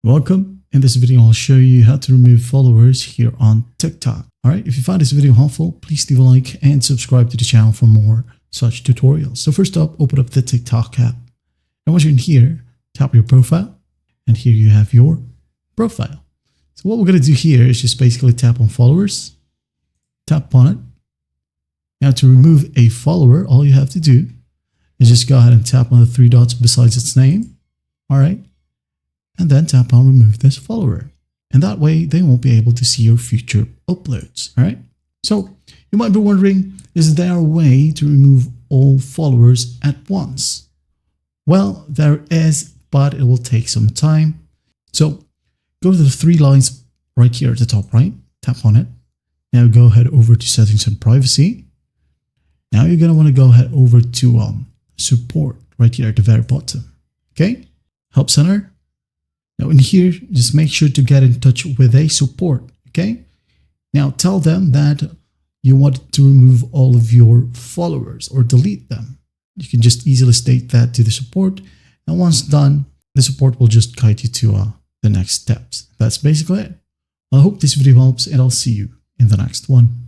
Welcome. In this video, I'll show you how to remove followers here on TikTok. Alright, if you found this video helpful, please leave a like and subscribe to the channel for more such tutorials. So first up, open up the TikTok app. And once you're in here, tap your profile. And here you have your profile. So what we're going to do here is just basically tap on followers. Tap on it. Now to remove a follower, all you have to do is just go ahead and tap on the three dots besides its name. Alright. And then tap on remove this follower. And that way they won't be able to see your future uploads. All right. So you might be wondering, is there a way to remove all followers at once? Well, there is, but it will take some time. So go to the three lines right here at the top right, tap on it. Now go ahead over to settings and privacy. Now you're going to want to go ahead over to support right here at the very bottom. Okay. Help center. Now in here, just make sure to get in touch with a support, okay? Now tell them that you want to remove all of your followers or delete them. You can just easily state that to the support. And once done, the support will just guide you to the next steps. That's basically it. I hope this video helps and I'll see you in the next one.